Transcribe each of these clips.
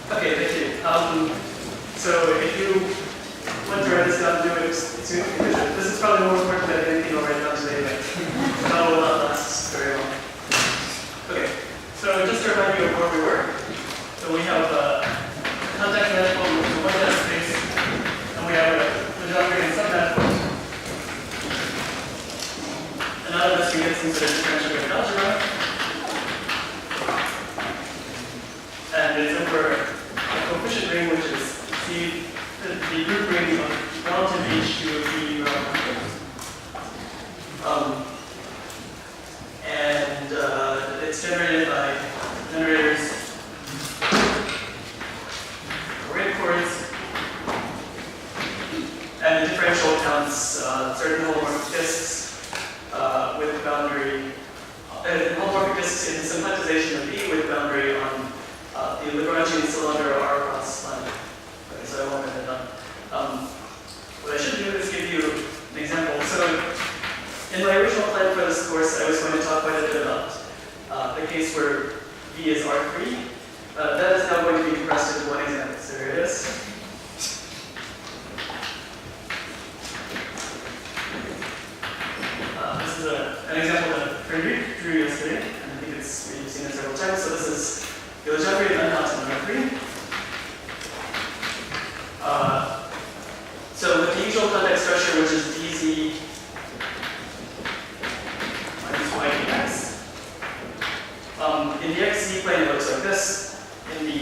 Okay, thank you. So if you want to write this down, do it soon, because this is probably more important than anything I'll write down today, but that will not last very long. Okay, so just to remind you of where we were. So we have a contact manifold with one data space, and we have a Legendre submanifold. And out of this we get some sort of differential graded algebra. And it's over a coefficient ring, which is the group ring of relative H to a P relative. And it's generated by generators, array chords, and the differential counts certain holomorphic disks with boundary, holomorphic disks in symplectization of B with boundary on the Lagrangian cylinder R cross line. Okay, so I won't write that down. What I should do is give you an example. So in my original plan for this course, I was going to talk quite a bit about the case where V is R3. That is now going to be compressed into one example. So here it is. This is an example that Frederic drew yesterday, and I think we've seen it several times. So this is the Legendre unbound R3. So with the usual context structure, which is dz minus y dx. In the xz plane, it looks like this. In the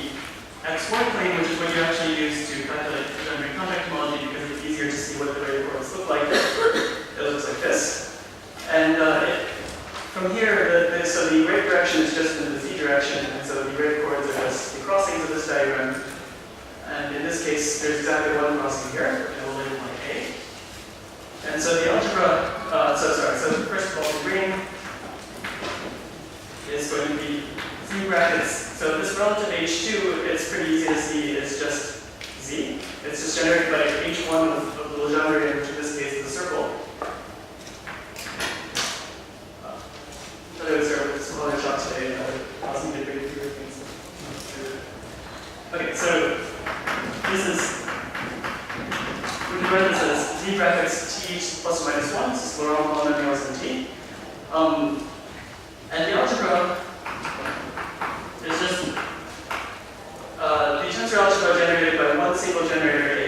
xy plane, which is what you actually use to calculate Legendre contact homology because it's easier to see what the rate chords look like, it looks like this. And from here, so the rate direction is just in the z direction, and so the rate chords are just the crossings of this diagram. And in this case, there's exactly one crossing here, and we'll label like A. And so the algebra, so first of all, the ring is going to be z brackets. So this relative H2, it's pretty easy to see, is just z. It's just generated by H1 of the Legendre, which in this case is a circle. I was there with some other shot today, and I wasn't going to read through things. Okay, so this is, we can write this as z brackets t plus or minus 1, this is Laurent polynomials in t. And the algebra is just the tensor algebra generated by one single generator A.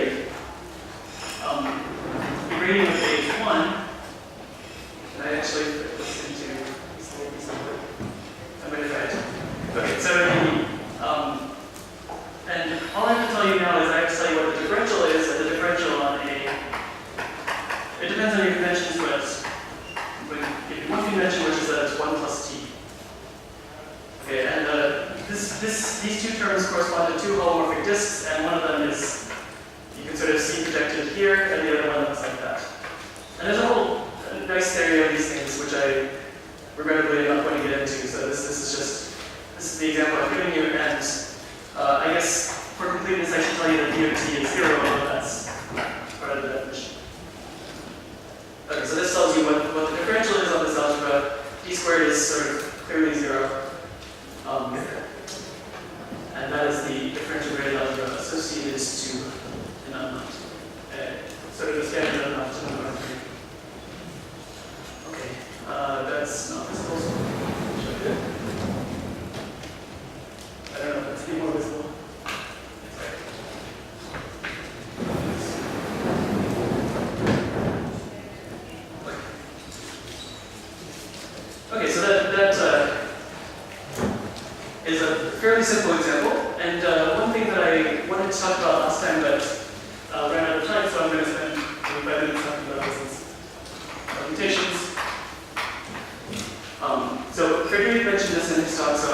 The gradient of A is 1, and I actually put this into this little piece of work. I'm going to try it. Okay, so and all I have to tell you now is I have to tell you what the differential is, and the differential on A. It depends on your conventions, but I'm going to give you one convention, which is that it's 1 plus t. Okay, and these two terms correspond to two holomorphic disks, and one of them is, you can sort of see projected here, and the other one looks like that. And there's a whole nice theory of these things, which I regrettably am not going to get into, so this is the example I've given you, and I guess for completeness I should tell you that d of t is 0, but that's part of the definition. Okay, so this tells you what the differential is on this algebra. D squared is sort of clearly 0. And that is the differential graded algebra associated to an unknown. Sort of the standard unknown to number 3. Okay, that's not visible, so show you it. I don't know if it's any more visible. Okay, so that is a fairly simple example. And one thing that I wanted to talk about last time, but ran out of time, so I'm going to spend 25 minutes talking about this computations. So Frederic mentioned this in his talk, so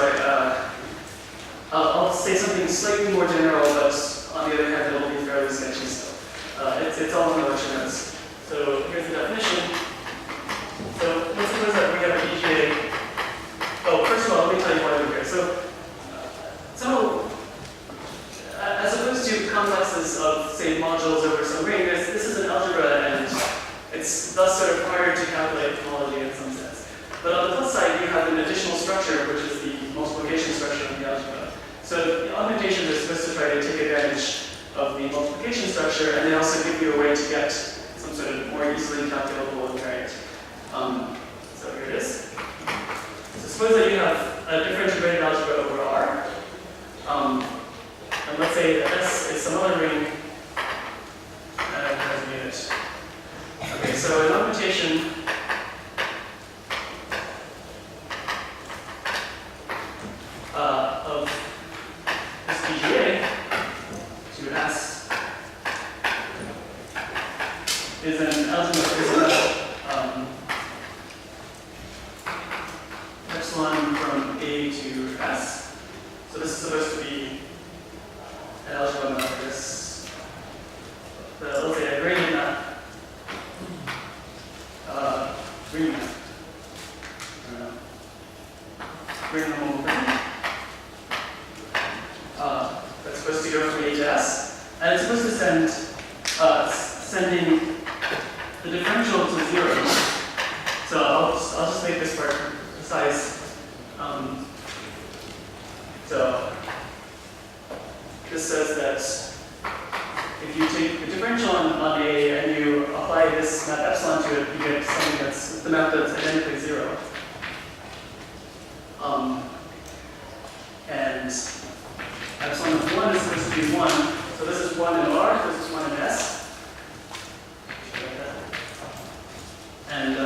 I'll say something slightly more general, but on the other hand, it'll be fairly sketchy. So it's all in the lecture notes. So here's the definition. So let's suppose that we have a EGA. Oh, first of all, let me tell you why we're here. So as opposed to complexes of, say, modules over some ring, this is an algebra, and it's thus sort of harder to calculate homology in some sense. But on the plus side, you have an additional structure, which is the multiplication structure of the algebra. So the augmentations are supposed to try the multiplication structure, and they also give you a way to get some sort of more easily calculable invariant. So here it is. So suppose that you have a differential graded algebra over R, and let's say that S is some other ring that has a unit. Okay, so an augmentation of this PGA to S is an algebra epsilon from A to S. So this is supposed to be an algebra map of this. Let's say a gradient map. Green map. Green normal green. That's supposed to go from A to S, and it's supposed to send sending the differential to 0. So I'll just make this part precise. So this says that if you take the differential on A and you apply this map epsilon to it, you get something that's the map that's identically 0. And epsilon of 1 is supposed to be 1. So this is 1 in R, this is 1 in S. And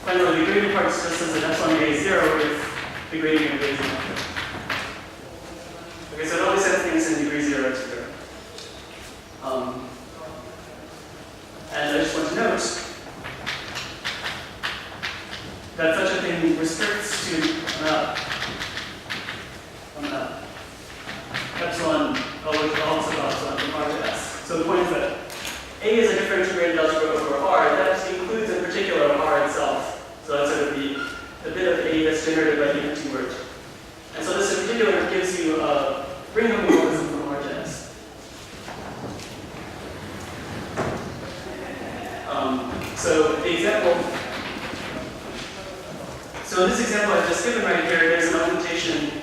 finally, the gradient part just says that epsilon A is 0 if the gradient of A is 1. Okay, so it only sets things in degree 0 to 0. And I just want to note that such a thing restricts to epsilon, which also epsilon from R to S. So the point is that A is a differential graded algebra over R. That includes in particular R itself. So that's sort of the bit of A that's generated by the empty word. And so this in particular gives you a ring homomorphism from R to S. So the example, so in this example I've just given right here, there's an augmentation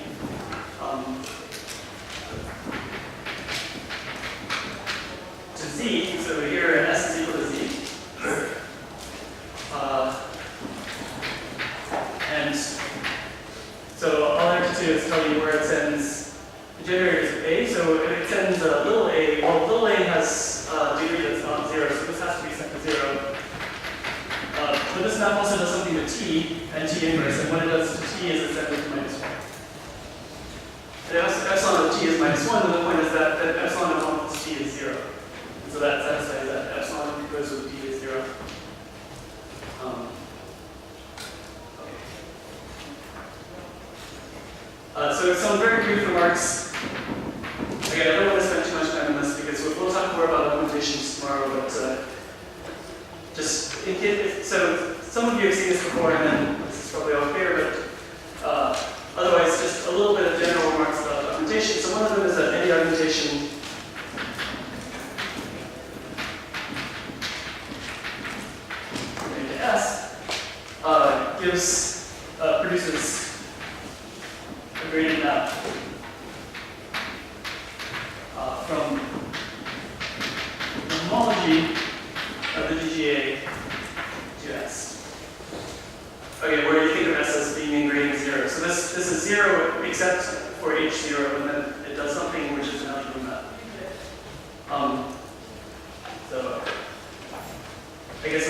to Z. So here S is equal to Z. And so all I have to do is tell you where it sends the generators of A. So if it sends little a, well, little a has a degree that's not 0, so this has to be set to 0. But this map also does something to T and T inverse, and what it does to T is it sends it to -1. And epsilon of T is -1, and the point is that epsilon of 1 plus T is 0. And so that satisfies that epsilon goes with T is 0. So some very brief remarks. Again, I don't want to spend too much time on this because we'll talk more about augmentations tomorrow, but just in case, so some of you have seen this before, and then this is probably all clear, but otherwise, just a little bit of general remarks about augmentation. So one of them is that any augmentation into S produces a gradient map from the homology of the DGA to S. Okay, where you think of S as being in gradient 0. So this is 0 except for H0, and then it does something which is an algebra map. So I guess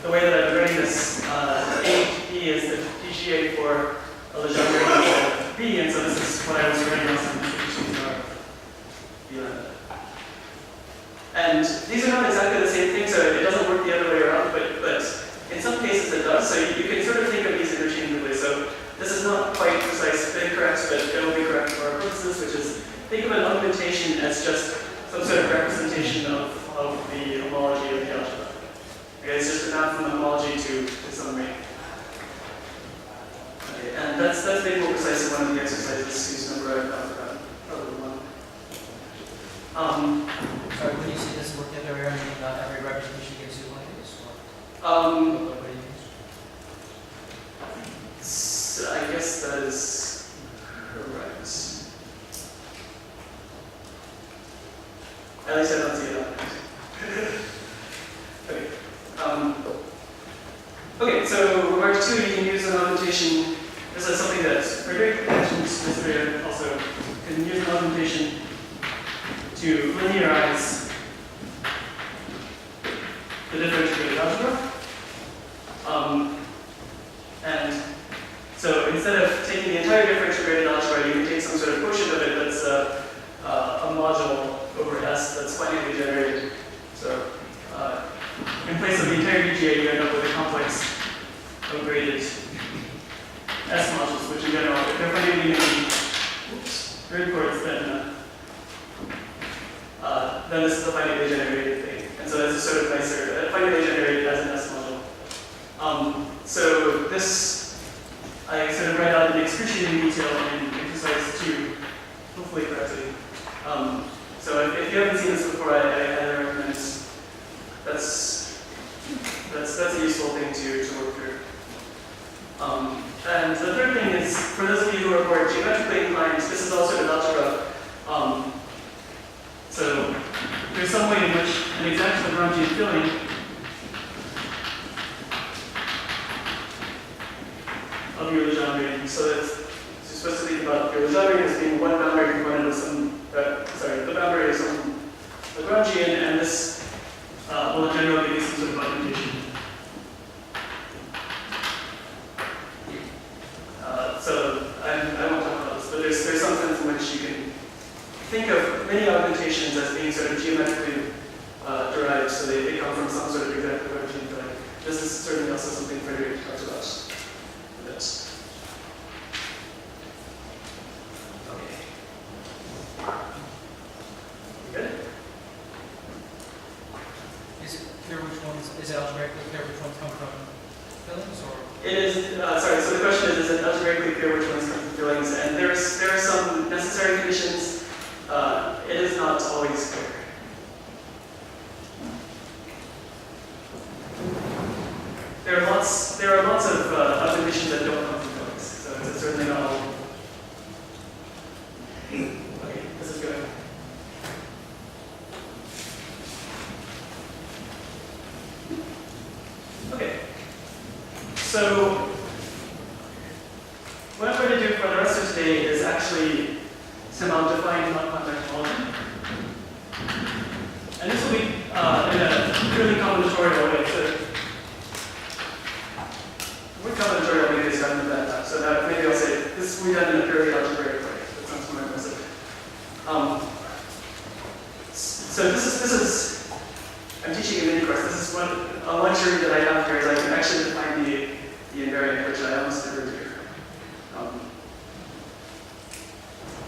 the way that I'm writing this, A to P is the DGA for a Legendre gradient of B, and so this is what I was writing last time. And these are not exactly the same thing, so it doesn't work the other way around, but in some cases it does. So you can sort of think of these interchangeably. So this is not quite precisely correct, but it will be correct for our purposes, which is think of an augmentation as just some sort of representation of the homology of the algebra. Okay, it's just a map from the homology to some ring. Okay, and that's made more precise in one of the exercises whose number I've not forgotten. Probably one. Sorry, when you say this work the other way around, you mean not every representation gives you one of these? What do you use? So I guess that is correct. At least I don't see it on there. Okay, so March 2, you can use an augmentation. This is something that's very mentioned. This video also can use an augmentation to linearize the differential graded algebra. And so instead of taking the entire differential graded algebra, you can take some sort of quotient of it that's a module over S that's finitely generated. So in place of the entire DGA, you end up with a complex of graded S modules, which in general, if they're finitely grid chords, then this is a finitely generated thing. And so this is sort of nicer, finitely generated as an S module. So this, I sort of write out in excruciating detail in exercise 2, hopefully correctly. So if you haven't seen this before, I highly recommend this. That's a useful thing to work through. And the third thing is, for those of you who are more geometrically inclined, this is all sort of algebra. So there's some way in which an exact Lagrangian filling of your Legendre. So that's, you're supposed to think about your Legendre as being one boundary component of some, the boundary of some Lagrangian, and this will in general give you some sort of augmentation. So I won't talk about this, but there's some sense in which you can think of many augmentations as being sort of geometrically derived, so they come from some sort of exact Lagrangian filling. This is certainly also something Frederick talks about a bit. Okay. Good? Is it clear which ones, is it algebraically clear which ones come from fillings, or? It is, sorry, so the question is it algebraically clear which ones come from fillings? And there are some necessary conditions. It is not always clear. There are lots of augmentations that don't come from fillings, so it's certainly not all. Okay, this is good. Okay. So, what I'm going to do for the rest of today is actually somehow define non-contact homology. And this will be in a purely combinatorial way. So, the word combinatorial maybe is done in that time. So now maybe I'll say this will be done in a purely algebraic way. That sounds more impressive. So this is I'm teaching a mini course. This is a luxury that I have here is I can actually define the invariant, which I almost never do.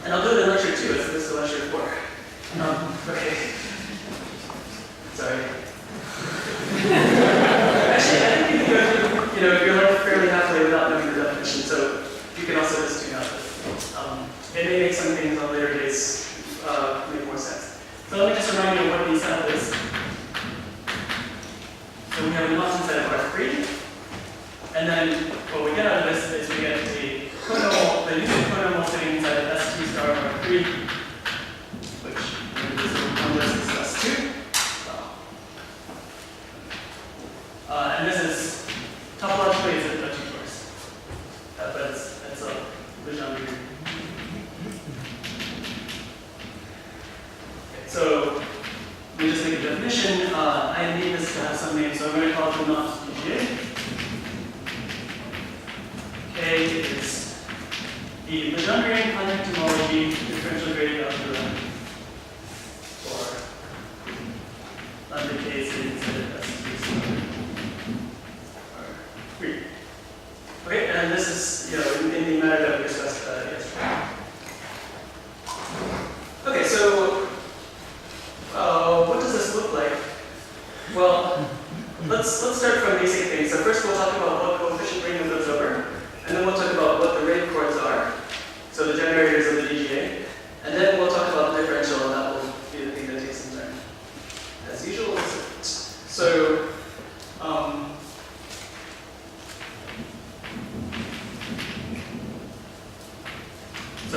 And I'll do it in lecture 2, as this is lecture 4. Okay. Sorry. Actually, I think you can go through, your life fairly halfway without knowing the definition, so you can also just tune out this. It may make some things on later days make more sense. So let me just remind you of what the sample is. So we have an option set of R3, and then what we get out of this is we get the conormal, the usual conormal sitting inside of S2 star of R3, which is one less is S2. And this is topologically it's a 2 course, but it's a Legendre. Okay, so let me just make a definition. I need this to have some name, so I'm going to call it the not-DGA. K is the Legendrian contact homology differential graded algebra for under K sitting instead of S2 or 3. Okay, and this is in the manner that we discussed yesterday. Okay, so what does this look like? Well, let's start from basic things. So first we'll talk about what coefficient ring of those over, and then we'll talk about what the rate chords are, so the generators of the DGA, and then we'll talk about the differential, and that will be the thing that takes some time. As usual, so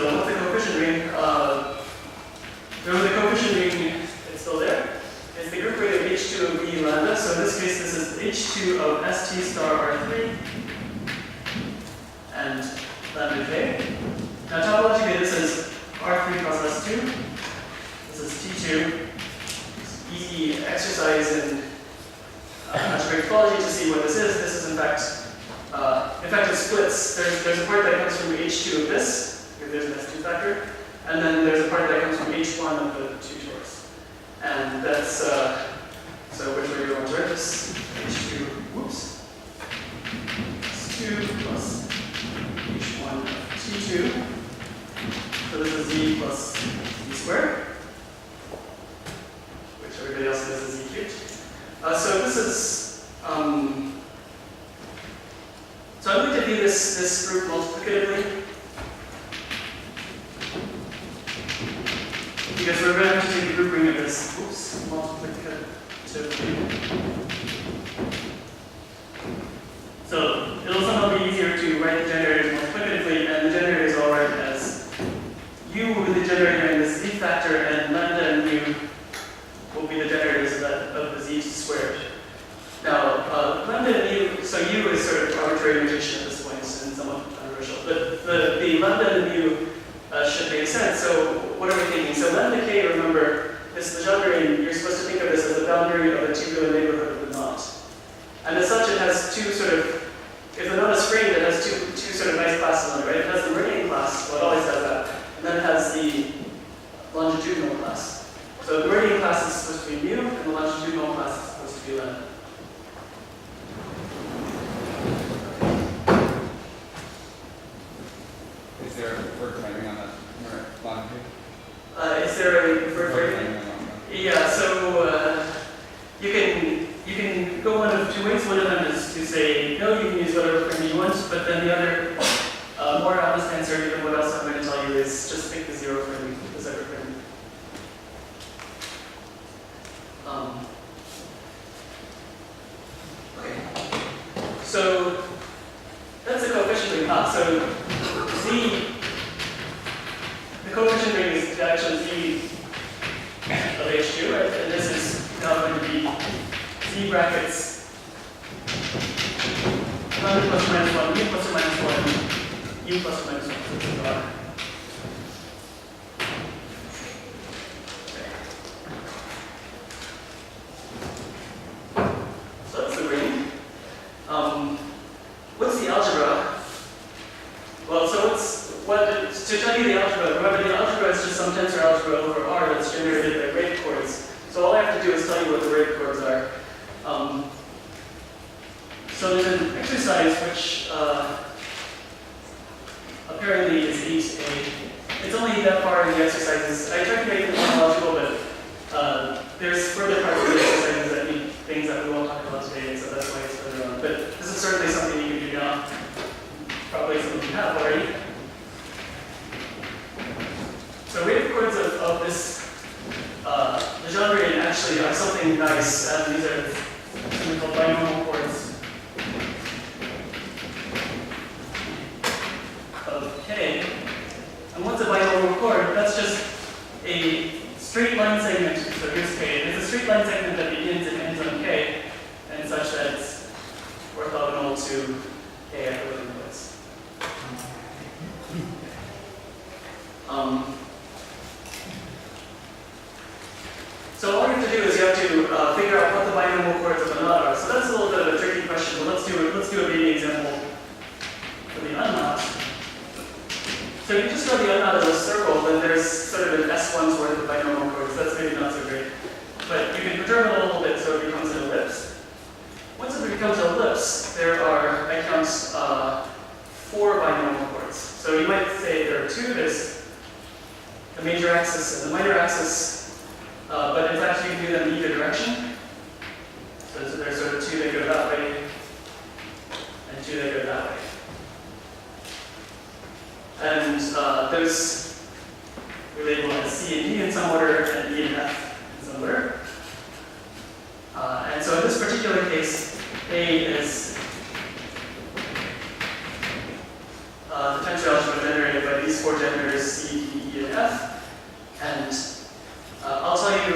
what's the coefficient ring? Remember the coefficient ring, it's the H2 of ST star R3 and lambda K. Now topologically this is R3 plus S2. This is T2. Easy exercise in algebraic topology to see what this is. This is in fact it splits. There's a part that comes from H2 of this, if there's an S2 factor, and then there's a part that comes from H1 of the two torus. And that's, so which way do you want to write this? H2, whoops. S2 plus H1 of T2. So this is Z plus Z squared, which everybody else knows as Z cubed. So this is, so I'm going to do this group multiplicatively, because we're going to have to take the group ring of this, multiplicatively. So it'll somehow be easier to write the generators multiplicatively, and the generators I'll write as U will be the generator in the Z factor, and lambda and mu will be the generators of the Z squared. Now, lambda and mu, so U is sort of arbitrary notation at this point, and somewhat controversial, but the lambda and mu should make sense. So what are we thinking? So lambda K, remember, is the Legendre, you're supposed to think of this as the boundary of a tubular neighborhood of the knot. And as such, it has two sort of, if the knot is framed, it has two sort of nice classes on it, right? It has the meridian class, well, it always has that, and then it has the longitudinal class. So the meridian class is supposed to be mu, and the longitudinal class is supposed to be lambda. Is there a preferred timing on that longitude? Is there a preferred timing? Yeah, so you can go one of two ways. One of them is to say, no, you can use whatever frame you want, but then the other, more honest answer, given what else I'm going to tell you, is just pick the zero frame, the separate frame. Okay. So that's the coefficient ring. So Z, the coefficient ring is actually Z of H2, right? And this is now going to be Z brackets lambda plus or minus 1, mu plus or minus 1, u plus or minus 1. So this is R. So that's the ring. What's the algebra? Well, so to tell you the algebra, remember the algebra is just some tensor algebra over R that's generated by rate chords. So all I have to do is tell you what the rate chords are. So there's an exercise which apparently is 8A. It's only that far in the exercises. I tried to make it chronological, but there's further parts of the exercises that mean things that we won't talk about today, so that's why it's further on. But this is certainly something you can do now. Probably something you have already. So rate chords of this Legendre actually are something nice, and these are something called binomial chords of K. And what's a binomial chord? That's just a straight line segment. So here's K. It's a straight line segment that begins and ends on K, and such that it's orthogonal to K at the living place. So all you have to do is you have to figure out what the binomial chords of a knot are. So that's a little bit of a tricky question, but let's do a baby example for the unknot. So if you just draw the unknot as a circle, then there's sort of an S1's worth of binomial chords. That's maybe not so great. But you can perturb it a little bit so it becomes an ellipse. Once it becomes an ellipse, there are, I count, 4 binomial chords. So you might say there are 2. There's the major axis and the minor axis. But in fact, you can do them in either direction. So there's sort of 2 that go that way, and 2 that go that way. And those we label as C and D in some order, and E and F in some order. And so in this particular case, A is the tensor algebra generated by these 4 generators, C, D, E, and F. And I'll tell you,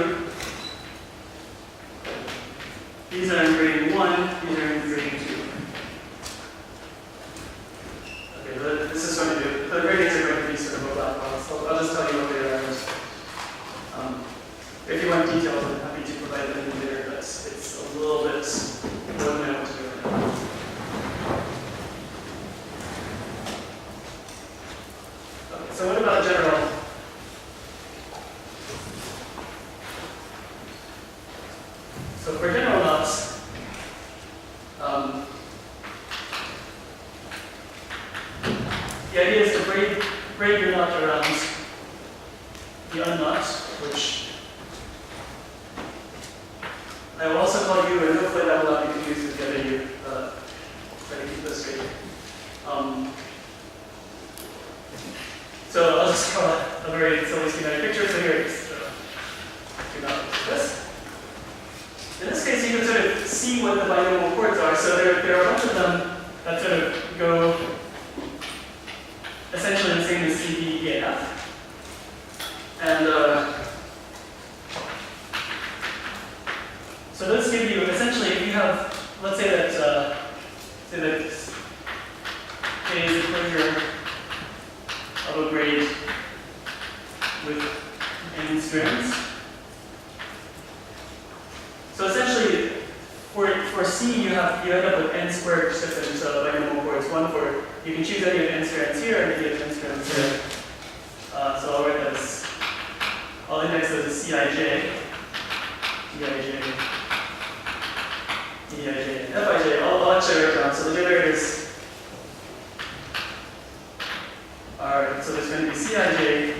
these are in gradient 1, these grade your knot around the unknot, which I will also call U, and hopefully that will not be confused with the other U. Try to keep this straight. So I'll just draw a very silly schematic picture. So here it's do not like this. In this case, you can sort of see what the binomial chords are. So there are a bunch of them that sort of go essentially the same as C, D, E, and F. And so those give you essentially, if you have, let's say that K is a closure of a grade with n strands. So essentially, for C, you end up with n squared different binomial chords. One for, you can choose any of n strands here and any of n strands here. So I'll write that as, I'll index those as Cij, Dij, Dij, and Fij. I'll actually write down. So the generators are, so there's going to be Cij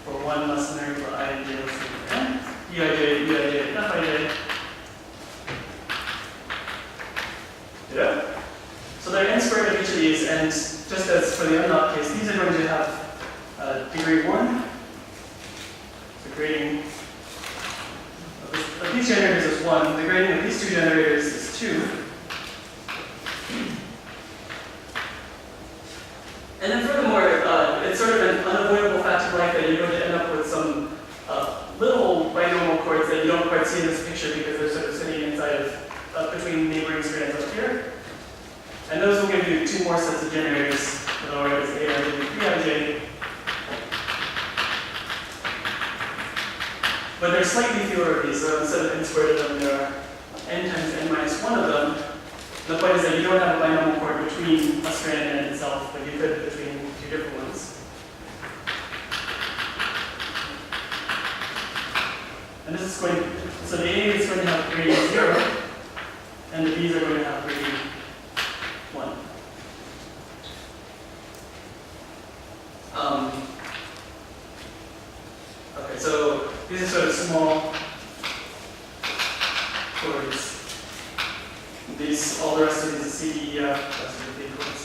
for 1 less than or equal to I and j less than or n. Uij, Uij, and Fij. Yeah? So there are n squared of each of these, and just as for the unknot case, these are going to have degree 1. The grading of these generators is 1. The grading of these two generators is 2. And then furthermore, it's sort of an unavoidable fact of life that you're going to end up with some little binomial chords that you don't quite see in this picture because they're sort of sitting inside of, between neighboring strands up here. And those will give you 2 more sets of generators that I'll write as Aij and Bij. But there are slightly fewer of these, so instead of n squared of them, there are n times n minus 1 of them. The point is that you don't have a binomial chord between a strand and itself, but you could between 2 different ones. And this is going to, so the A is going to have gradient 0, and the B's are going to have gradient 1. Okay, so these are sort of small chords. These, all the rest of these are C, D, E, F, that's the big chords.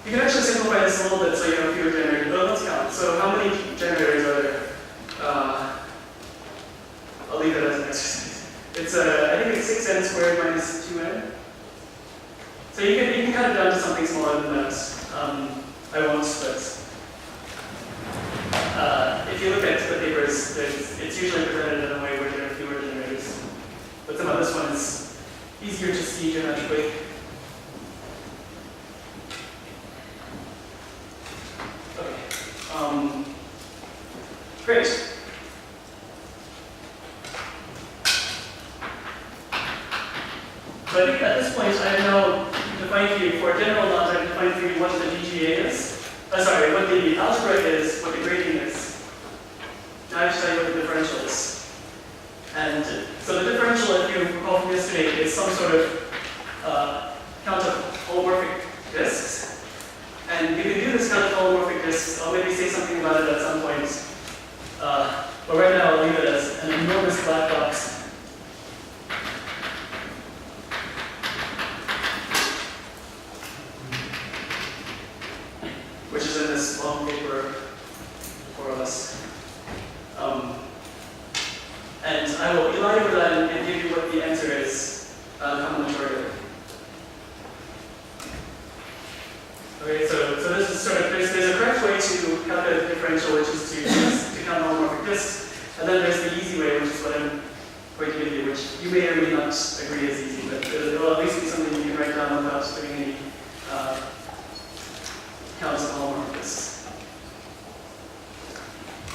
You can actually simplify this a little bit so you have fewer generators. Well, let's count. So how many generators are there? I'll leave it as an exercise. It's I think it's 6n squared minus 2n. So you can cut it down to something smaller than that. I won't, but if you look at the papers, it's usually presented in a way where there are fewer generators. But somehow this one is easier to see geometrically. Okay. Great. So I think at this point I have now defined for you, for a general knot, I've defined for you what the DGA is. What the algebra is, what the gradient is. Now I have to tell you what the differential is. And so the differential, if you recall from yesterday, is some sort of count of holomorphic disks. And you can do this count of holomorphic disks. I'll maybe say something about it at some point. But right now I'll leave it as an enormous black box. Which is in this long paper for us. And I will elide over that and give you what the answer is combinatorially. Okay, so this is sort of, there's a correct way to calculate the differential, which is to count holomorphic disks. And then there's the easy way, which is what I'm going to give you, which you may or may not agree is easy, but it will at least be something you can write down without doing any counts of holomorphic disks.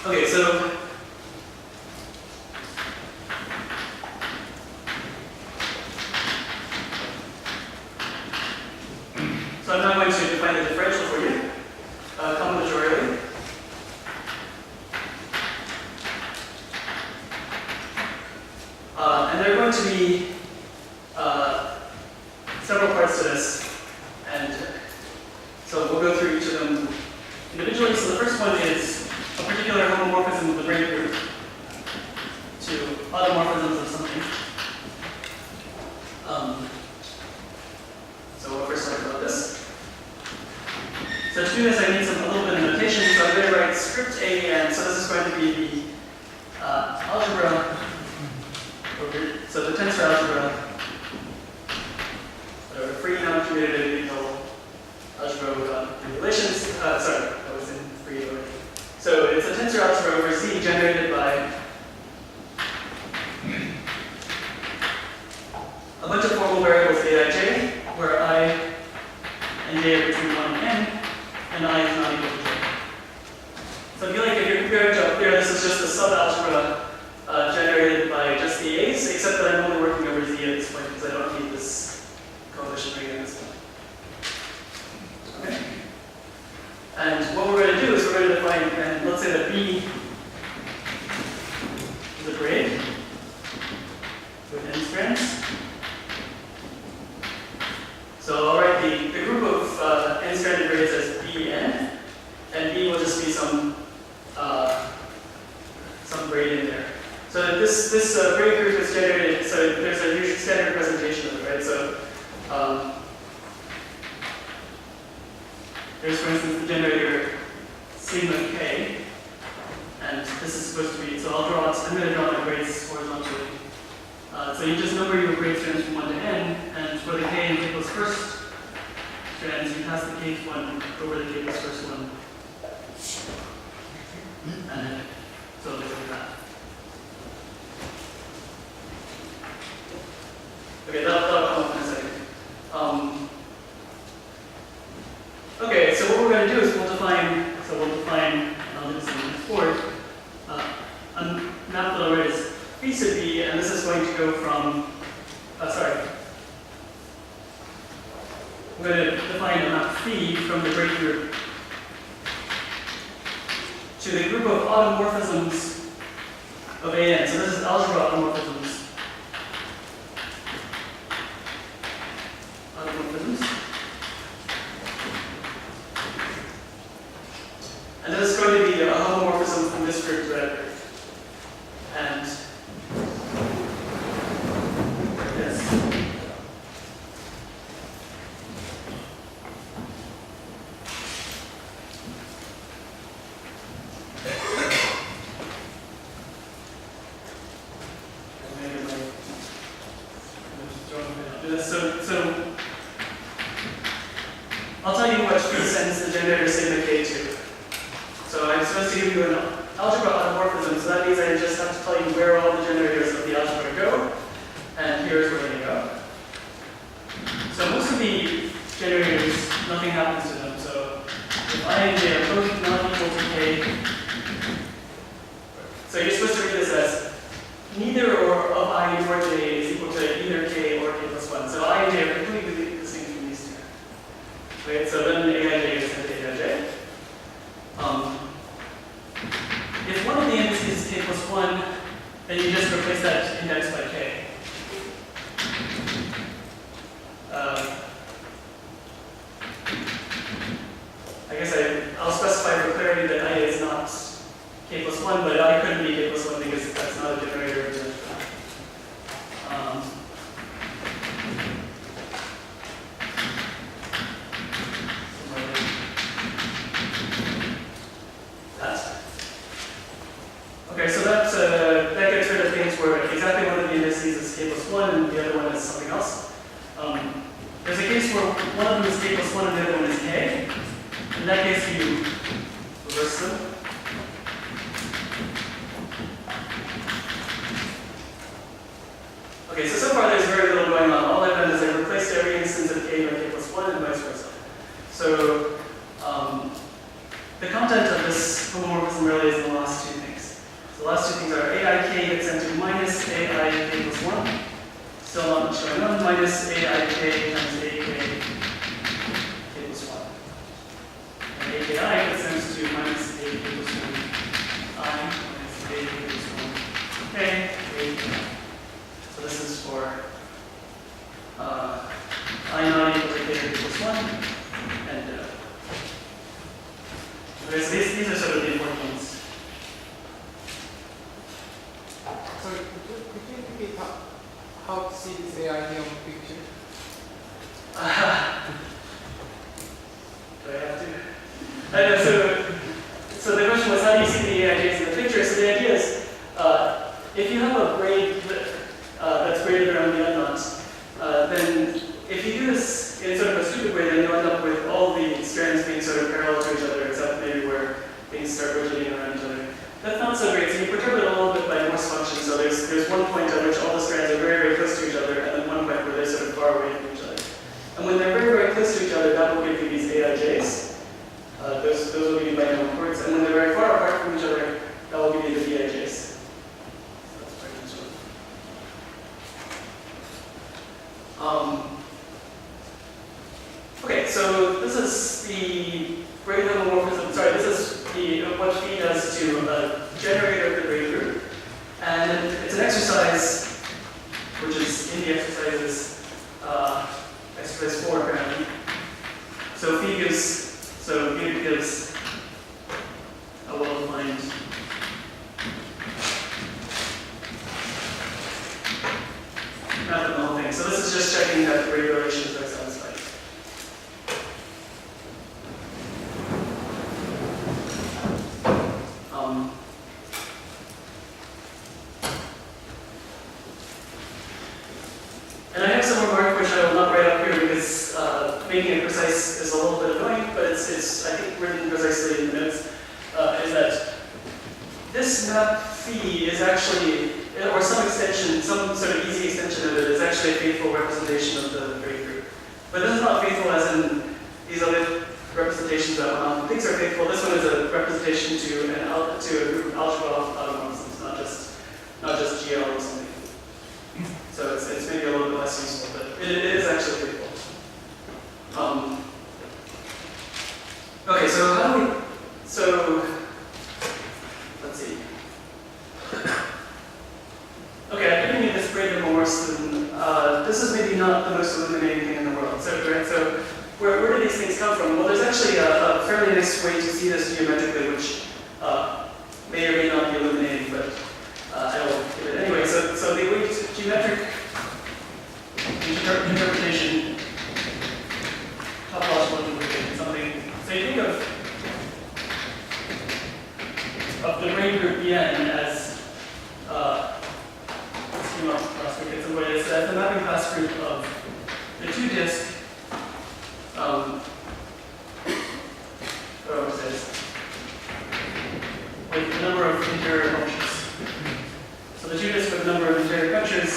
Okay, so I'm now going to define the differential for you, combinatorially. And there are going to be several parts to each of them individually. So the first one is a particular homomorphism of the braid group to automorphisms of something. So we'll first talk about this. So to do this, I need a little bit of notation. So I'm going to write script AN. So this is going to be the algebra. So the tensor algebra. Free non-commutative integral algebra with relations. Sorry, I was in free already. So it's a tensor algebra over Z generated by a bunch of formal variables aij, where I and j are between 1 and n, and I is not equal to j. So I feel like if you're comparing to up here, this is just a sub-algebra generated by just the a's, except that I'm only working over z at this point because I don't need this coefficient right in this one. Okay? And what we're going to do is we're going to define, and let's say that B is a braid with n strands. So I'll write the group of n-stranded braids as Bn, and B will just be some braid in there. So that this braid group is generated, so there's a usual standard representation of it, right? So there's, for instance, the generator sigma k, and this is supposed to be, so I'm going to draw my braids horizontally. So you just number your braid strands from 1 to n, and for the k and k plus first strands, you pass the kth one over the k plus first one. And then, so just like that. Okay, that'll come up in a second. Okay, so what we're going to do is we'll define, I'll do this on the board, a map that I'll write is phi sub b, and this is going to go from, we're going to define a map phi from the braid group to the group of automorphisms of AN. So this is algebra automorphisms. And this is going to be a homomorphism from this group to that group. And yes. So I'll tell you what phi sends the generator sigma k to. So I'm supposed to give you an algebra automorphism, so that means I just have to tell you where all the generators of the algebra go, and here's where they go. So most of the generators, nothing happens to them. So if I and j are both not equal to k, so you're supposed to read this as neither or of I nor j is equal to either k or k plus 1. So I and j are completely distinct from these two. Right? So then aij is sent to aij. If one of the indices is k plus 1, then you just replace that index by k. I guess I'll specify for clarity that I is not k plus 1, but I couldn't be k plus 1 because that's not a generator of the Okay, so that gets rid of things where exactly one of the indices is k plus 1 and the other one is something else. There's a case where one of them is k plus 1 and the other one is k. In that case, you reverse them. Okay, so far there's very little going on. All I've done is I've replaced every instance of k by k plus 1 and vice versa. So the content of this homomorphism really is the last two things. So the last two things are aik gets sent to minus aik plus 1. Still not much going on. Minus aik times ak k plus 1. And aki gets sent to minus ak plus 1 I minus ak plus 1 k. So this is for I not equal to k plus 1. And Okay, so these are sort of the important ones. Sorry, could you indicate how to see this AI here on the picture? Do I have to? So the question was, how do you see the AIJs in the picture? So the idea is, if you have a braid that's braided around the unknot, then if you do this in sort of a stupid way, then you end up with all the strands being sort of parallel to each other, except maybe where things start rotating around each other. That's not so great. So you perturb it a little bit by Morse function. So there's one point at which all the strands are very, very close to each other, and then one point where they're sort of far away from each other. And when they're very, very close to each other, that will give you these AIJs. Those will give you binary chords. And when they're very far apart from each other, that will give you the BIJs. So that's pretty much it. Okay, so this is the braid homomorphism. Sorry, this is what phi does to a generator of the braid group. And it's an exercise, which is in the exercises, exercise 4 apparently. So phi gives a well-defined map of the whole thing. So this is just checking that the braid relations are satisfied. And I have some remark which I will not write up here because making it precise is a little bit annoying, but it's I think written precisely in the notes, is that this map phi is actually, or some extension, some sort of easy extension of it is actually a faithful representation of the braid group. But this is not faithful as in these other representations that one often thinks are faithful. This one is a representation to a group of algebra automorphisms, not just GL or something. So it's maybe a little bit less useful, but it is actually faithful. Okay, so how do we, let's see. Okay, I've given you this braid homomorphism. This is maybe not the most illuminating thing in the world. So where do these things come from? Well, there's actually a fairly nice way to see this geometrically, which may or may not be illuminating, but I will give it anyway. So the way to geometric interpretation, topological interpretation, something. So you think of the braid group Bn as as the mapping class group of the two disk. With the number of interior functions. So the two disks with the number of interior functions.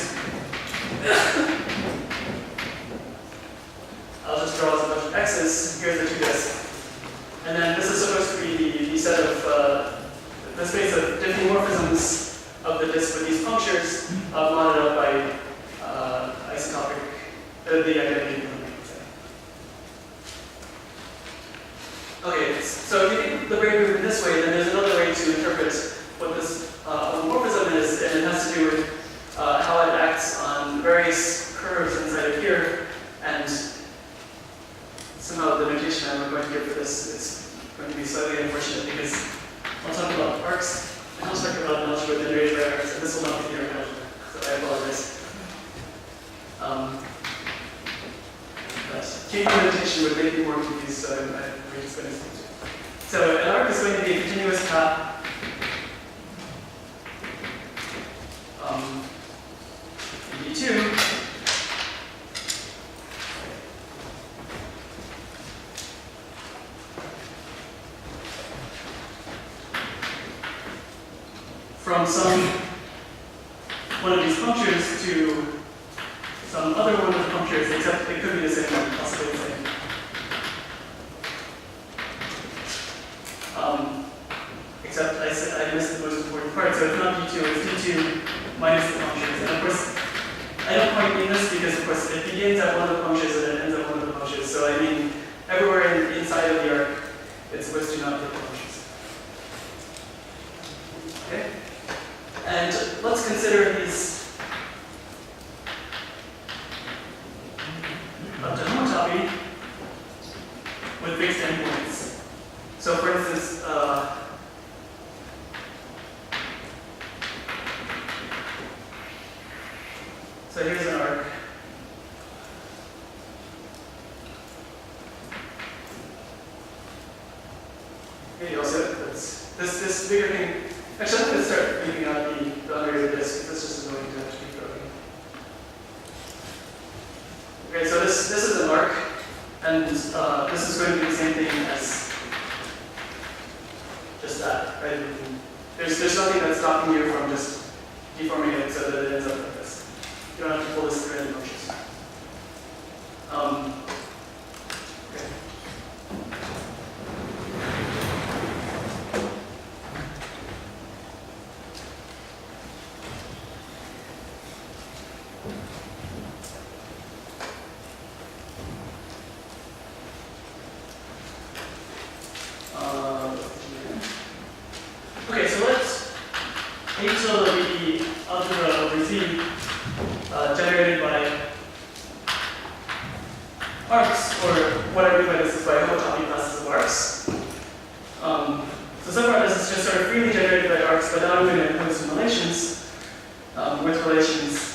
I'll just draw as a bunch of x's. Here's the two disks. And then this is supposed to be the set of the space of diffeomorphisms of the disk with these punctures modded up by isotopic, the identity. Okay, so if you think the braid group in this way, then there's another way to interpret what this homomorphism is, and it has to do with how it acts on various curves inside of here, and somehow the notation I'm going to give for this is going to be slightly unfortunate because I'll talk about arcs, and I'll talk about an algebra generated by arcs, and this will not be the arc algebra, so I apologize. But changing the notation would make me more confused, so I'm just going to stick to it. So an arc is going to be a continuous path in D2 from one of these punctures to some other one of the punctures, except it could be the same one, possibly the same. Except I missed the most important part, so it's not D2, it's D2 minus the punctures. And of course, I don't quite mean this because, of course, it begins at one of the punctures and it ends at one of the punctures. So I mean, everywhere inside of the arc, it's supposed to not hit the punctures. Okay? And let's consider these up to homotopy with fixed endpoints. So for instance, maybe also this bigger thing. Actually, I'm going to start leaving out the unrated disk. That's just annoying to have to keep going. Okay, so this is an arc, and this is going to be the same thing as just that, right? There's nothing that's stopping you from just deforming it so that it ends up like this. You don't have to pull this through any motions. Okay. Okay, so let's H will be the algebra over Z generated by arcs, or what I mean by this is by homotopy classes of arcs. So so far this is just sort of freely generated by arcs, but now I'm going to impose some relations with relations.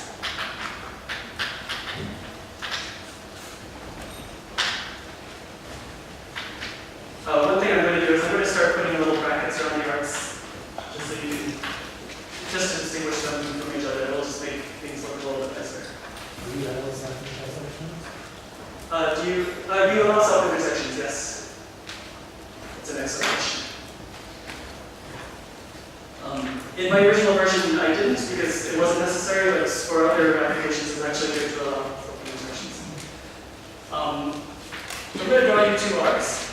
One thing I'm going to do is I'm going to start putting little brackets around the arcs, just so you can, just to distinguish them from each other. It'll just make things look a little bit nicer. Do you allow self-intersections? Do you allow self-intersections? Yes. That's an excellent question. In my original version, I didn't because it wasn't necessary, but for other applications, it's actually good to allow self-intersections. I'm going to draw you two arcs.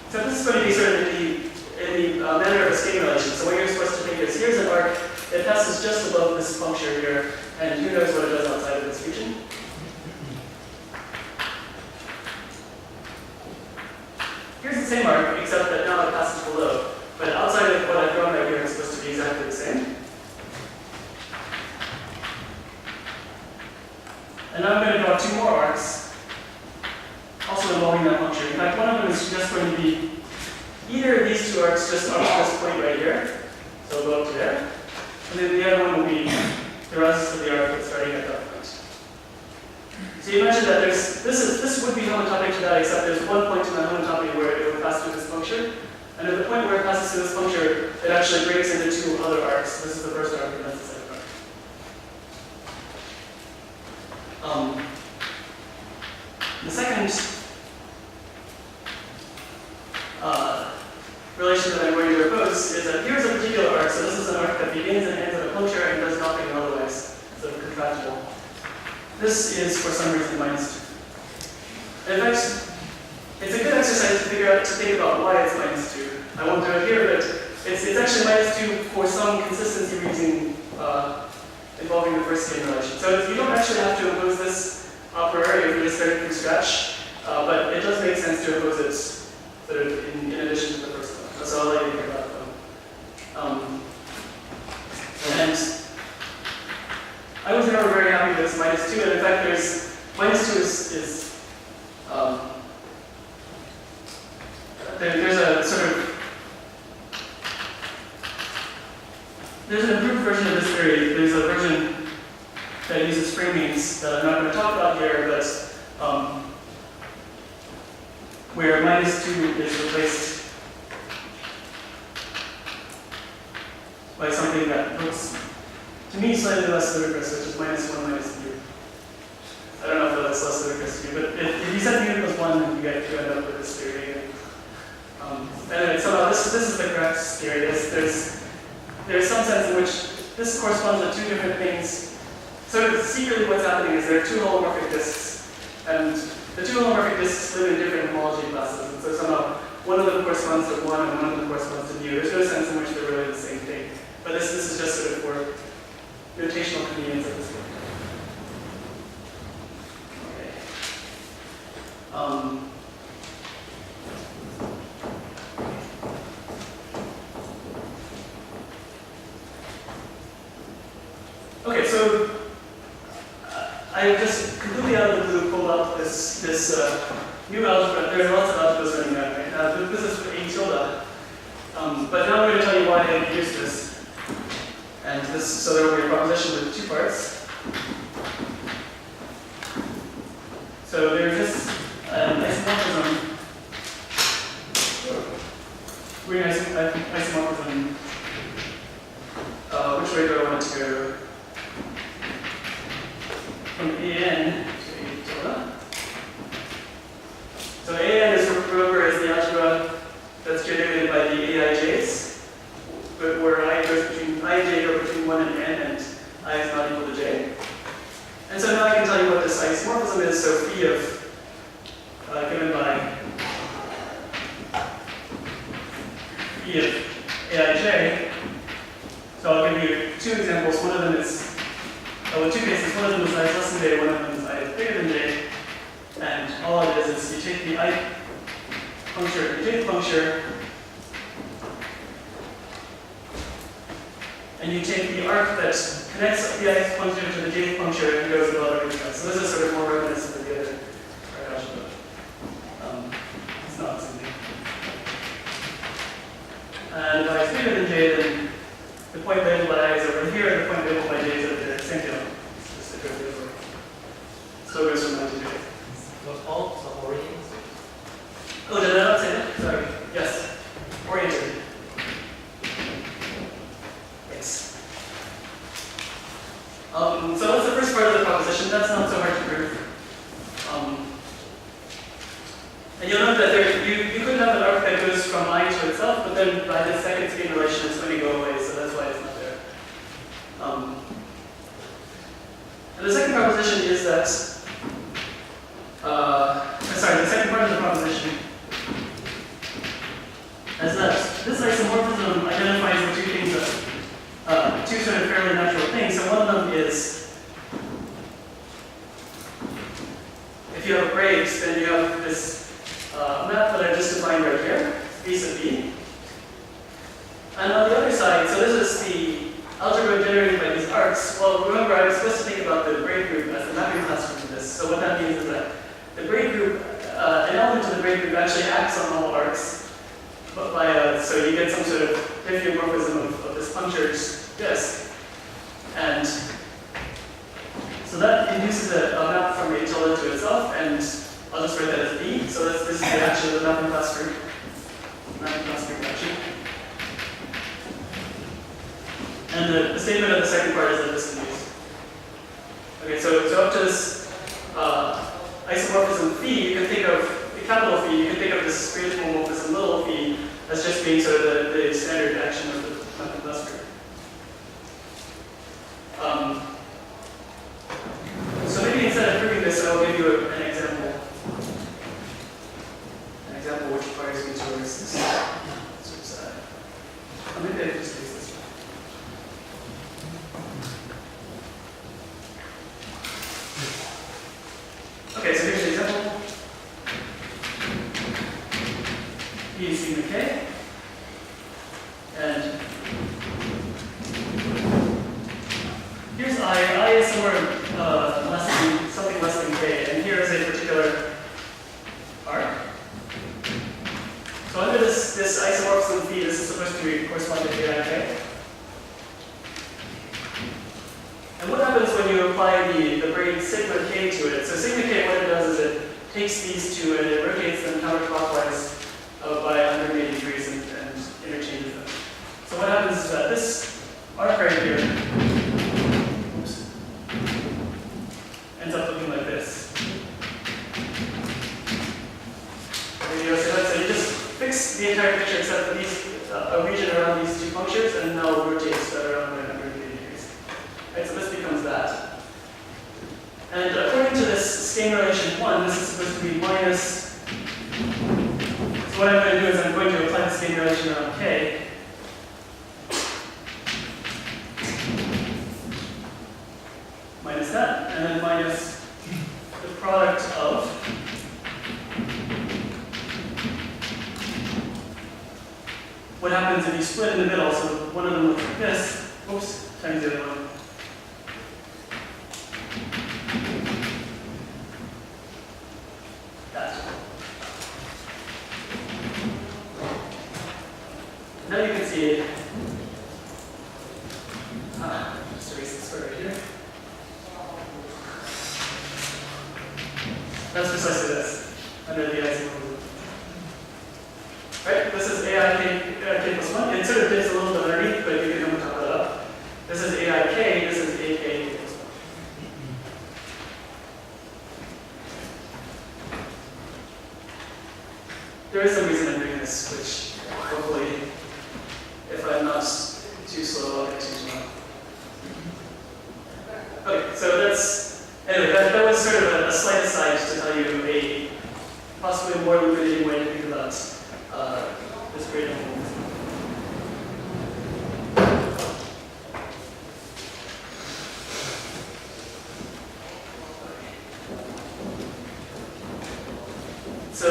So this is going to be sort of in the manner of a scaling relation. So what you're supposed to think is, here's an arc that passes just above this puncture here, and who knows what it does outside of this region. Here's the same arc, except that now it passes below. But outside of what I've drawn right here, it's supposed to be exactly the same. And now I'm going to draw two more arcs, also involving that puncture. In fact, one of them is just going to be either of these two arcs just up to this point right here, so go up to there, and then the other one will be the rest of the arc that's starting at that point. So you mentioned that this would be homotopic to that, except there's one point in that homotopy where it would pass through this puncture, and at the point where it passes through this puncture, it actually breaks into two other arcs. This is the first arc, and that's the second arc. The second relation that I'm going to propose is that here's a particular arc. So this is an arc that begins and ends at a puncture and does nothing otherwise, so contractible. This is for some reason -2. In fact, it's a good exercise to think about why it's -2. I won't do it here, but it's actually -2 for some consistency reason involving the first scaling relation. So you don't actually have to impose this a priori if you're just starting from scratch, but it does make sense to impose it sort of in addition to the first one. So I'll let you hear about them. And I was never very happy with this -2, and in fact there's -2 there's a sort of there's an improved version of this theory. There's a version that uses framings that I'm not going to talk about here, but where -2 is replaced by something that looks, to me, slightly less ludicrous, which is -1, -3. I don't know if that's less ludicrous to you, but if you set mu equals 1, then you end up with this theory. Anyway, so this is the correct theory. There's some sense in which this corresponds to two different things. Sort of secretly what's happening is there are two holomorphic disks, and the two holomorphic disks live in different homology classes, and so somehow one of them corresponds to 1 and one of them corresponds to mu. There's no sense in which they're really the same thing. But this is just sort of for notational convenience at this point. Okay. Okay, so I just completely out of the blue pulled up this new algebra. There are lots of algebras running around right now. This is for A tilde. But now I'm going to tell you why I use this. And so there will be a proposition with two parts. So there's this isomorphism we're in isomorphism. Which way do I want it to go? From AN to A tilde. So AN is, remember, is the algebra that's generated by the AIJs, where IJ go between 1 and n, and I is not equal to j. And so now I can tell you what this isomorphism is. So phi of given by phi of AIJ. So I'll give you two examples. One of them is, well, two cases. One of them is I is less than j, one of them is I is bigger than j. And all it is you take the I puncture, the jth puncture, and you take the arc that connects the ith puncture to the jth puncture and goes above everything else. So this is sort of more reminiscent of the other algebra. It's not the same thing. And if I is bigger than j, then the point labeled by I is over here, and the point labeled by j is over there. Same deal. It's just a good deal. So it goes from 1 to j. Was all so oriented? Oh, did I not say that? Sorry. Yes. Oriented. Yes. So that's the first part of the proposition. That's not so hard to prove. And you'll note that you could have an arc that goes from I to itself, but then by the second scheme relation, it's going to go away, so that's why it's not there. And the second proposition is that, the second part of the proposition is that this isomorphism identifies the two things that, two sort of fairly natural things. So one of them is, if you have breaks, then you have this map that I just defined right here, B sub B. And on the other side, so this is the algebra generated by these arcs. Well, remember I was supposed to think about the braid group as the mapping class for this. So what that means is that the braid group, an element of the braid group actually acts on all arcs. But by so you get some sort of diffeomorphism of this punctured disk. And so that induces a map from A tilde to itself, and I'll just write that as B. So this is actually the mapping class group. Mapping class group action. And the statement of the second part is that this can use. Okay, so up to this isomorphism phi, you can think of the capital Phi, you can think of this great homomorphism little phi as just being sort of the standard action of the mapping class group. So maybe instead of proving this, I'll give you an example. An example which requires me to erase this. Maybe I can just erase this one. Okay, so here's the example. E is sigma k. And here's I is somewhere something less than k, and here is a particular arc. So under this isomorphism phi, this is supposed to correspond to k. And what happens when you apply the braid sigma k to it? So sigma k, what it does is it takes these two and it rotates them counterclockwise by 180 degrees and interchanges them. So what happens is that this arc right here ends up looking like this. So you just fix the entire picture except for these, a region around these two punctures, and now it rotates that around 180 degrees. Right, so this becomes that. And according to this scheme relation 1, this is supposed to be minus. So what I'm going to do is I'm going to apply the scheme relation on k. Minus that, and then minus the product of what happens if you split in the middle. So one of them looks like this, oops, times the other one. That. Now you can see it. Just erase this square right here. That's precisely this, under the isomorphism. Right? This is AI k plus 1. It sort of dips a little bit underneath, but you can come top that up. This is AI k, this is AK plus 1. There is some reason I'm doing this, which hopefully, if I'm not too slow, I'll get to tomorrow. Okay, so anyway, that was sort of a slight aside to tell you a possibly more illuminating way to think about this great animal. So,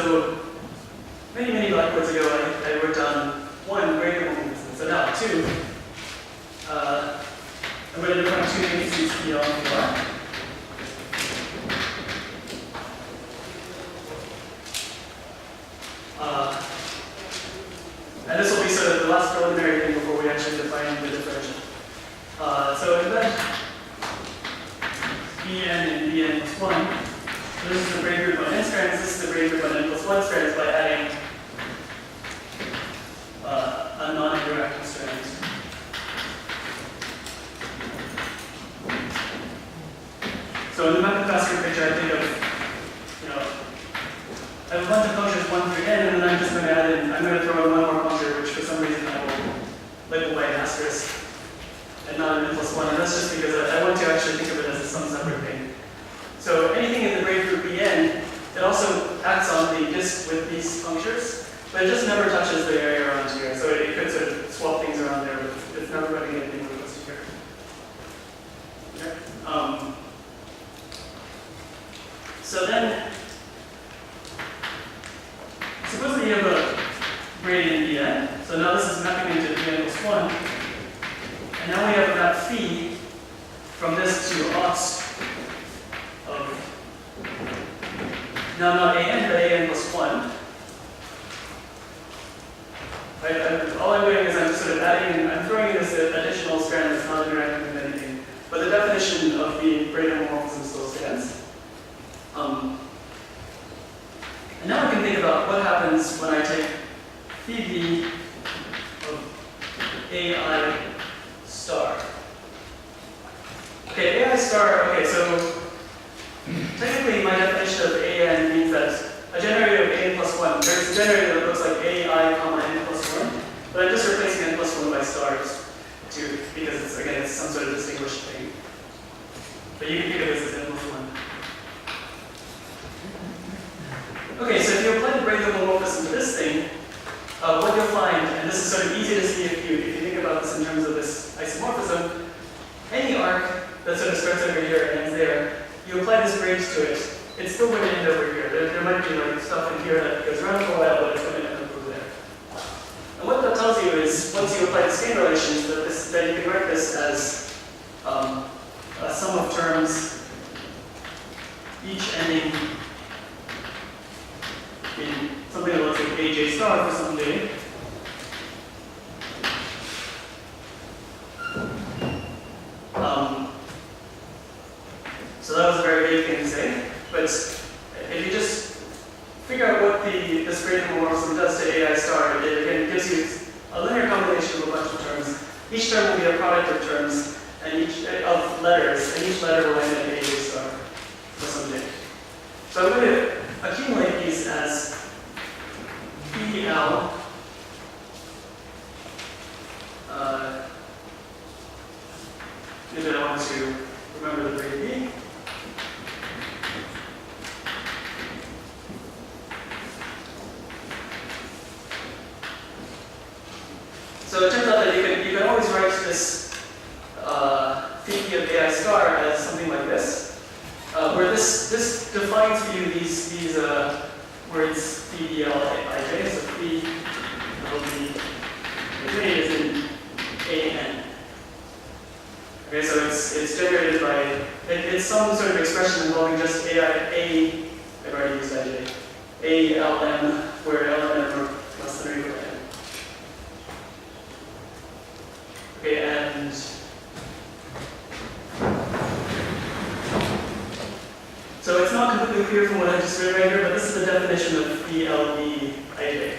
many blackboards ago, I wrote down 1 great animal instance. So now 2. I'm going to define 2 indices P, L, and PR. And this will be sort of the last preliminary thing before we actually define the differential. So in that Bn and Bn plus 1, so this is the braid group on n strands, this is the braid group on n plus 1 strands by adding a non-interacting strand. So in the mathematical picture, I think of, I have a bunch of punctures 1 through n, and then I'm just going to add in, I'm going to throw in 1 more puncture, which for some reason I will label by an asterisk, and not an n plus 1, and that's just because I want to actually think of it as some separate thing. So anything in the braid group Bn, it also acts on the disk with these punctures, but it just never touches the area around here, so it could sort of swap things around there, but it's never going to get anything close to here. Okay. So then, suppose that you have a gradient Bn. So now this is mapping into Bn plus 1. And now we have that phi from this to aught of, now not an, but an plus 1. Right? All I'm doing is I'm sort of adding, I'm throwing in this additional strand that's not interacting with anything. But the definition of the braid homomorphism still stands. And now I can think about what happens when I take phi b of ai star. Okay, ai star, okay, so technically my definition of an means that a generator of an plus 1, there's a generator that looks like ai comma n plus 1, but I'm just replacing n plus 1 by stars too, because it's, again, it's some sort of distinguished thing. But you can think of this as n plus 1. Okay, so if you apply the braid homomorphism to this thing, what you'll find, and this is sort of easy to see if you think about this in terms of this isomorphism, any arc that sort of starts over here and ends there, you apply this braid to it, it's still going to end over here. There might be like stuff in here that goes around for a while, but it's going to end up over there. And what that tells you is, once you apply the scaling relations, that you can write this as a sum of terms, each ending in something that looks like aj star for some day. So that was a very big thing to say, but if you just figure out what this braid homomorphism does to ai star, it again gives you a linear combination of a bunch of terms. Each term will be a product of terms and of letters, and each letter will end in aj star for some day. So I'm going to accumulate these as PL if I want to remember the braid B. So it turns out that you can always write this phi of ai star as something like this, where this defines for you these words phi d l ij. So phi l d ij is in an. Okay, so it's generated by it's some sort of expression involving just I've already used ij, a l m, where l and m are less than or equal to n. Okay, and so it's not completely clear from what I just read right here, but this is the definition of phi l d ij.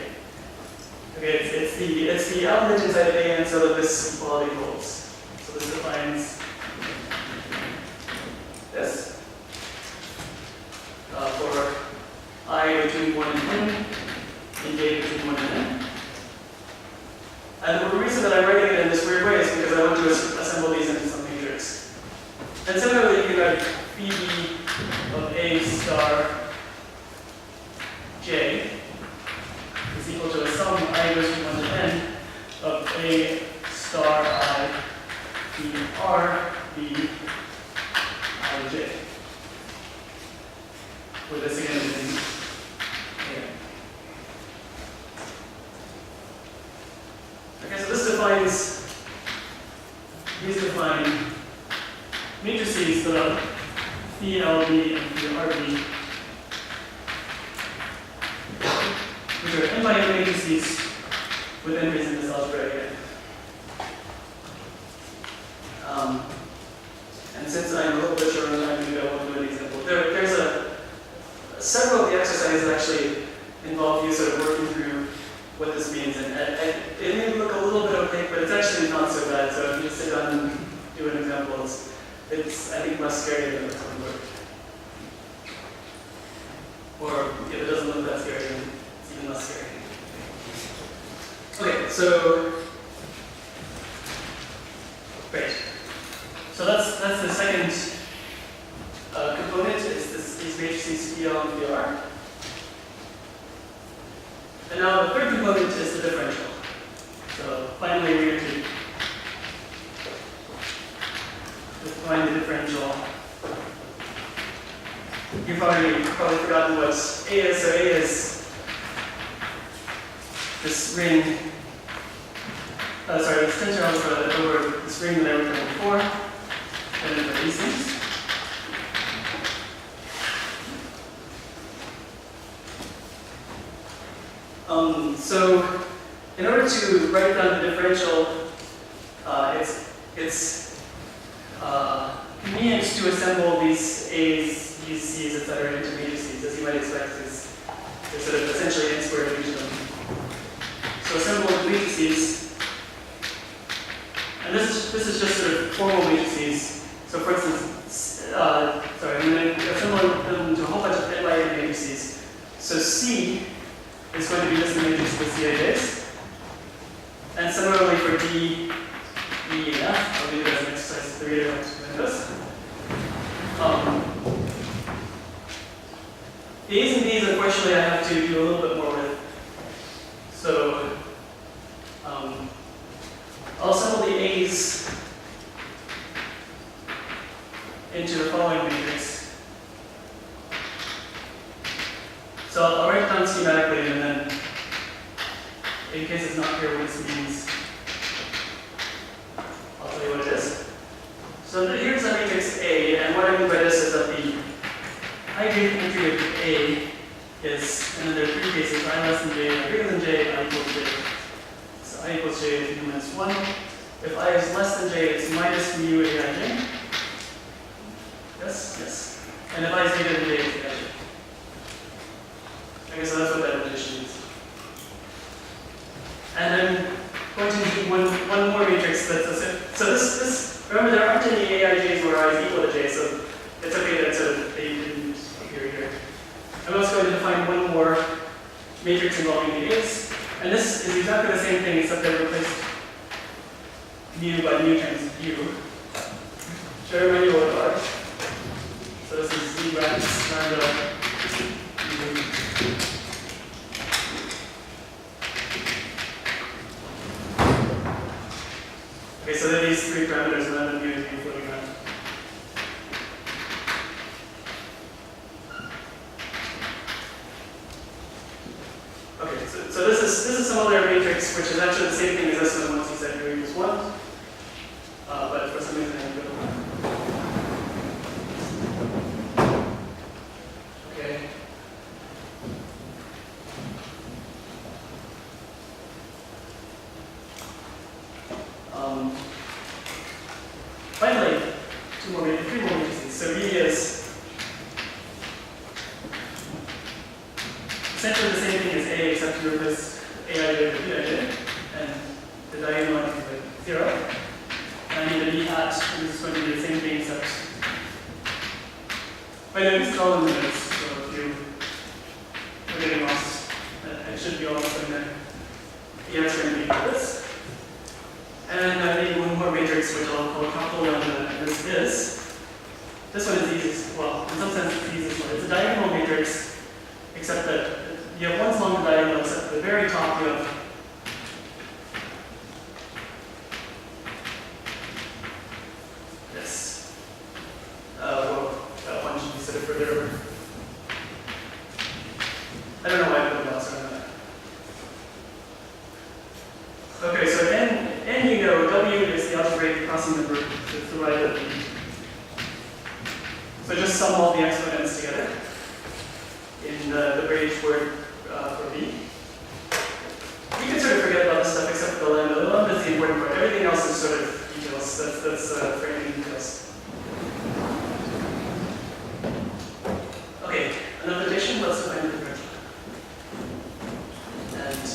Okay, it's the element inside of A and so that this equality holds. So this defines this. For I between 1 and n, and j between 1 and n. And the reason that I'm writing it in this weird way is because I want to assemble these into some matrix. And similarly, you can write pb of A star j is equal to a sum I goes from 1 to n of A star I b r b I j. With this again in A. Okay, so these define matrices that are PLB and PRB, which are n by n matrices with entries in this algebra again. And since I'm a little bit short on time, maybe I won't do an example. There's several of the exercises actually involve you sort of working through what this means, and it may look a little bit opaque, but it's actually not so bad. So if you sit down and do an example, it's I think less scary than it's going to look. Or if it doesn't look that scary, then it's even less scary. Okay, so great. So that's the second component is these matrices PL and PR. And now the third component is the differential. So finally we're going to define the differential. You've probably forgotten what A is. So A is this ring, this tensor algebra over this ring that I wrote down before, and then for these things. So in order to write down the differential, it's convenient to assemble these A's, these C's, etc. into matrices, as you might expect. There's sort of essentially n squared of each of them. So assemble into matrices, and this is just sort of formal matrices. So for instance, I'm going to assemble them into a whole bunch of n by n matrices. So C is going to be this matrix with CIJs. And similarly for D, E, and F, I'll leave it as an exercise 3 to explain this. The A's and B's, unfortunately, I have to do a little bit more with. So I'll assemble the A's into the following matrix. So I'll write it down schematically, and then, in case it's not clear what this means, I'll tell you what it is. So here's a matrix A, and what I mean by this is that the high-grade entry of A is, and then there are three cases: I less than J, I greater than J, I equals J. So I equals J is mu minus 1. If I is less than J, it's minus mu Aij. Yes? Yes. And if I is greater than J, it's Aij. Okay, so that's what that notation means. And then going to need one more matrix that's so this remember there aren't any Aij's where I is equal to J, so it's okay that sort of they didn't appear here. I'm also going to define one more matrix involving the A's, and this is exactly the same thing except I replaced mu by mu times u. Should I remind you what it was? So this is Z brackets lambda. Okay, so there are these three parameters lambda, mu, and mu floating around. Okay, so this is some other matrix which is actually the same thing as this one once you set u equals 1. But for some reason I didn't go. Okay. Finally, three more matrices. So B is essentially the same thing as A, except to replace Aij with Bij. draw the limits. So if you are getting lost, it should be almost in there. The answer is going to be this. And I need one more matrix, which I'll call capital lambda, and this one is easiest. Well, in some sense, it's the easiest one. It's a diagonal matrix, except that you have one long diagonal, except at the very top you have this. Well, that one should be sort of further over. I don't know why I put the dots around that. Okay, so n you know, W is the algebraic crossing number to the right of B. So just sum all the exponents together in the range word for B. You can sort of forget about this stuff except for the lambda. The lambda is the important part. Everything else is sort of details. That's framing details. Okay, another notation. Let's define the differential. And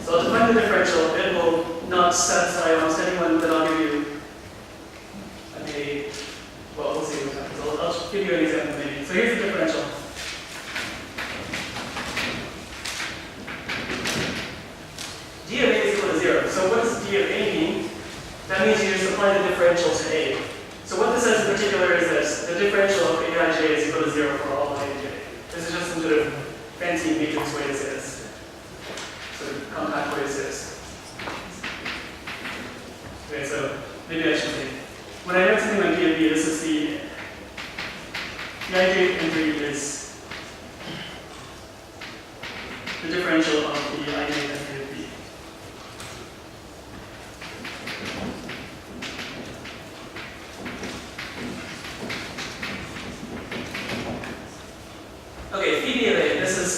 so I'll define the differential. It will not satisfy almost anyone, but I'll give you well, we'll see what happens. I'll give you an example maybe. So here's the differential. D of A is equal to 0. So what does D of A mean? That means you just apply the differential to A. So what this says in particular is that the differential of Aij is equal to 0 for all Aij. This is just some sort of fancy matrix way to say this. Sort of compact way to say this. Okay, so maybe I should say, when I write something like D of B, this is the Aij entry is the differential of the Aij entry of B. Okay, phi B of A, this is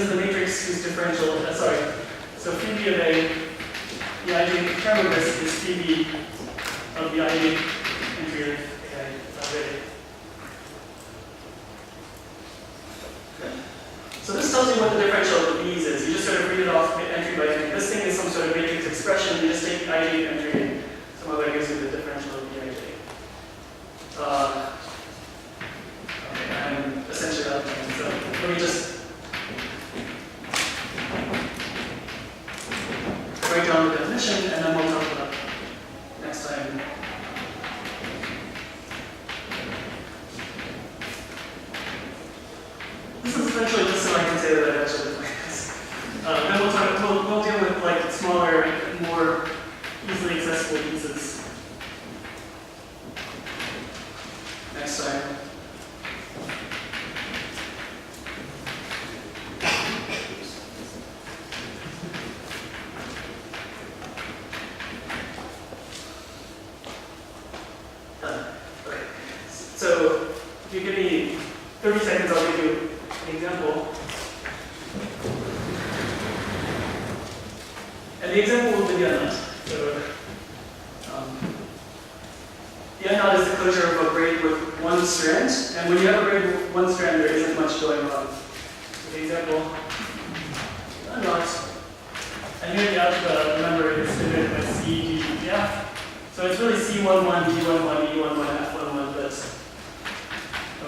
the matrix whose differential, so phi B of A, the Aij term of this is phi B of the Aij entry of A. So this tells you what the differential of the B's is. You just sort of read it off entry by entry. This thing is some sort of matrix expression. You just take the Ij entry and somehow that gives you the differential of the Ij. Okay, I'm essentially out of time. So let me just write down the definition and then we'll talk about next time. This is essentially just so I can say that I've actually defined this. Then we'll deal with like smaller, more easily accessible pieces next time. Okay. So if you give me 30 seconds, I'll give you an example. And the example will be the unknot. So the unknot is the closure of a braid with one strand. And when you have a braid with one strand, there isn't much going on. So the example, unknot. And here the algebra, remember, is denoted by C, D, E, F. So it's really C11, D11, E11, F11, but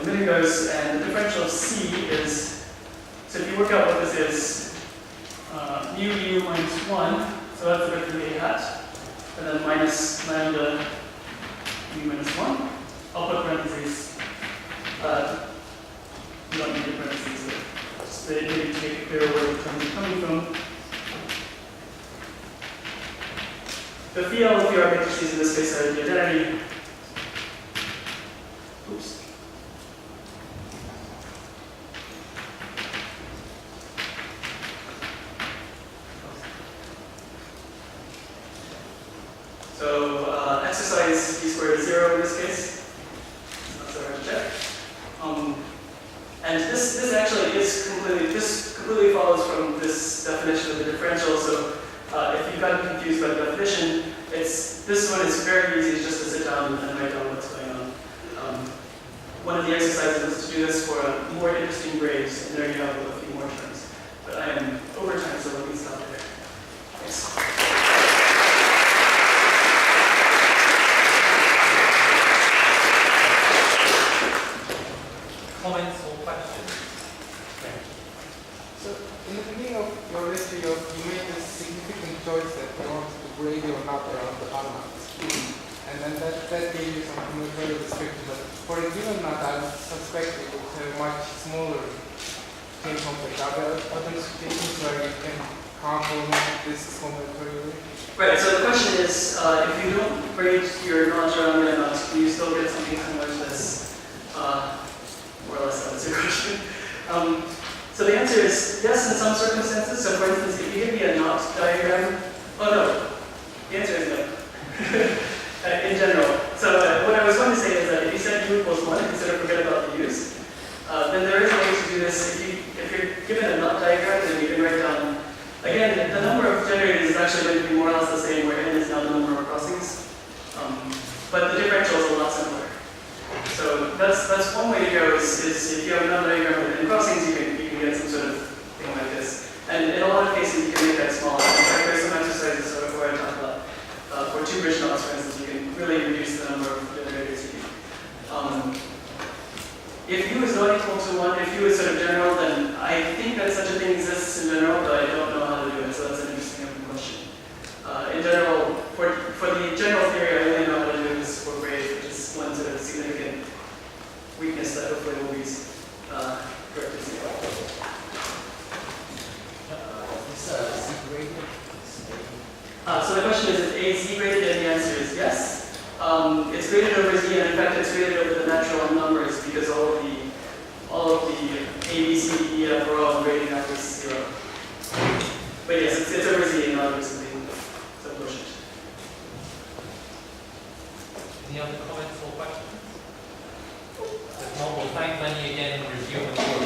omitting those, and the differential of C is, so if you work out what this is, mu U minus 1, so that's the vector A hat, and then minus lambda U minus 1. I'll put parentheses. You don't need the parentheses, but just to maybe make it clear where the terms are coming from. The phi L of the matrices in this case are the identity. Oops. So exercise d squared is 0 in this case. That's so hard to check. And this actually is completely follows from this definition of the differential. So if you've gotten confused by the definition, this one is very easy. It's just to sit down and write down what's going on. One of the exercises is to do this for a more interesting grades, and there you have a few more terms. But I am over time, so let me stop there. Thanks. Comment you made a significant choice that you wanted to grade or not around the unknowns. And then that gave you some combinatorial description. But for a given knot, I suspect it would have much smaller chain complex. Are there other situations where you can complement this combinatorially? Right, so the question is, if you don't grade your knot around the knot, do you still get something similar to this? More or less, that's your question. So the answer is yes in some circumstances. So for instance, if you give me a knot diagram, oh no, the answer is no. In general. So what I was going to say is that if you set u equals 1, instead of forget about the u's, then there is a way to do this. If you're given a knot diagram, then you can write down, again, the number of generators is actually going to be more or less the same, where n is now the number of crossings. But the differential is a lot simpler. So that's one way to go is if you have a knot diagram with n crossings, you can get some sort of thing like this. And in a lot of cases, you can make that smaller. In fact, there's some exercises sort of where I talk about for 2 bridge knots, for instance, you can really reduce the number of generators you need. If u is not equal to 1, if u is sort of general, then I think that such a thing exists in general, but I don't know how to do it, so that's an interesting open question. In general, for the general theory, I only know how to do this for grade, which is one sort of significant weakness that hopefully will be corrected soon. So the question is A z graded, and the answer is yes. It's graded over z, and in fact it's graded over the natural numbers because all of the A, B, C, D, E, F are all grading after 0. But yes, it's over z and not over something quotient. Any other comments or questions? If not, we'll thank Lenny again for reviewing the course.